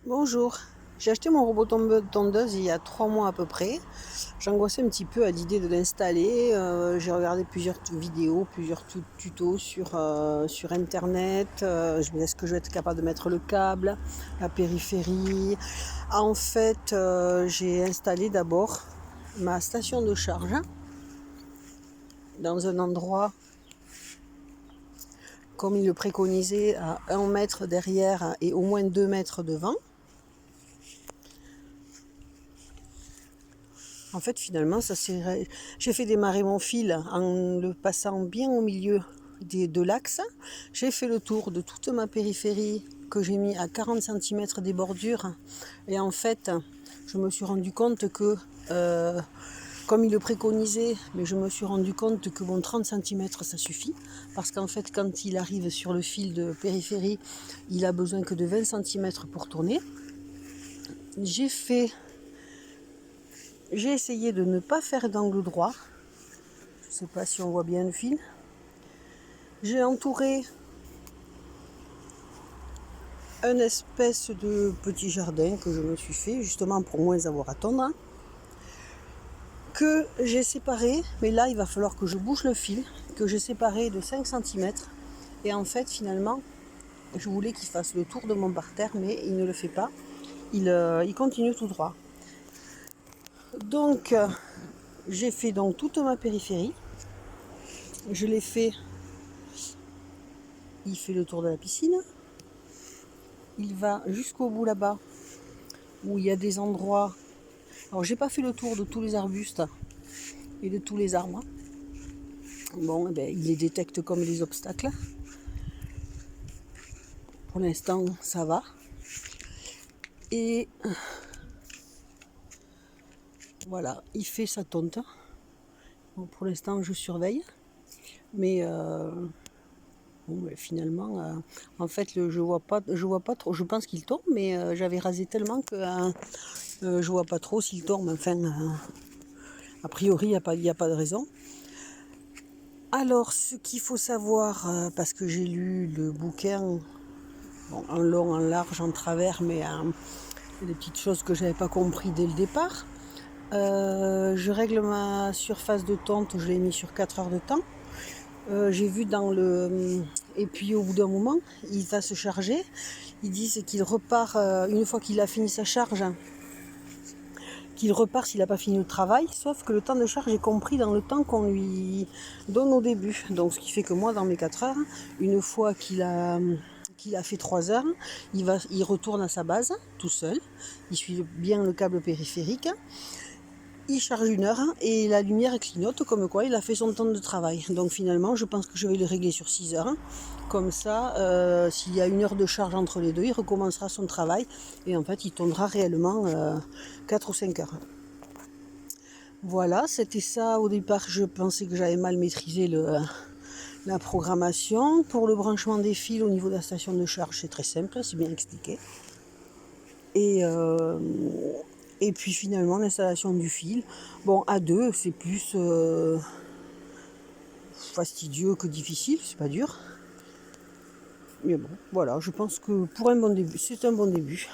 Bonjour, j'ai acheté mon robot tondeuse il y a 3 mois à peu près. J'angoissais un petit peu à l'idée de l'installer. J'ai regardé plusieurs vidéos, plusieurs tutos sur internet. Je me dis, est-ce que je vais être capable de mettre le câble, la périphérie. En fait, j'ai installé d'abord ma station de charge dans un endroit comme il le préconisait, à 1 mètre derrière et au moins 2 mètres devant. En fait, finalement, j'ai fait démarrer mon fil en le passant bien au milieu de l'axe. J'ai fait le tour de toute ma périphérie que j'ai mis à 40 cm des bordures. Et en fait, je me suis rendu compte que, comme il le préconisait, mais je me suis rendu compte que 30 cm ça suffit. Parce qu'en fait, quand il arrive sur le fil de périphérie, il a besoin que de 20 cm pour tourner. J'ai essayé de ne pas faire d'angle droit. Je ne sais pas si on voit bien le fil. J'ai entouré un espèce de petit jardin que je me suis fait justement pour moins avoir à tondre. Que j'ai séparé, mais là il va falloir que je bouge le fil, que j'ai séparé de 5 cm. Et en fait finalement, je voulais qu'il fasse le tour de mon parterre, mais il ne le fait pas. Il continue tout droit. Donc j'ai fait donc toute ma périphérie. Je l'ai fait. Il fait le tour de la piscine. Il va jusqu'au bout là-bas où il y a des endroits. Alors j'ai pas fait le tour de tous les arbustes et de tous les arbres. Bon, eh ben, il les détecte comme des obstacles. Pour l'instant, ça va. Et voilà, il fait sa tonte. Bon, pour l'instant, je surveille. Mais bon, finalement, en fait, je vois pas trop. Je pense qu'il tombe, mais j'avais rasé tellement que je vois pas trop s'il tombe. Enfin, a priori, il n'y a pas de raison. Alors, ce qu'il faut savoir, parce que j'ai lu le bouquin, bon, en long, en large, en travers, mais des petites choses que je n'avais pas compris dès le départ. Je règle ma surface de tonte, je l'ai mis sur 4 heures de temps. J'ai vu dans le... Et puis au bout d'un moment, il va se charger. Ils disent qu'il repart, une fois qu'il a fini sa charge, qu'il repart s'il n'a pas fini le travail, sauf que le temps de charge est compris dans le temps qu'on lui donne au début. Donc ce qui fait que moi, dans mes 4 heures, une fois qu'il a fait 3 heures, il retourne à sa base, tout seul. Il suit bien le câble périphérique. Il charge 1 heure et la lumière clignote comme quoi il a fait son temps de travail. Donc finalement, je pense que je vais le régler sur 6 heures. Comme ça, s'il y a 1 heure de charge entre les deux, il recommencera son travail. Et en fait, il tournera réellement 4 ou 5 heures. Voilà, c'était ça. Au départ, je pensais que j'avais mal maîtrisé la programmation. Pour le branchement des fils au niveau de la station de charge, c'est très simple, c'est bien expliqué. Et puis finalement, l'installation du fil. Bon, à deux, c'est plus fastidieux que difficile, c'est pas dur. Mais bon, voilà, je pense que pour un bon début, c'est un bon début.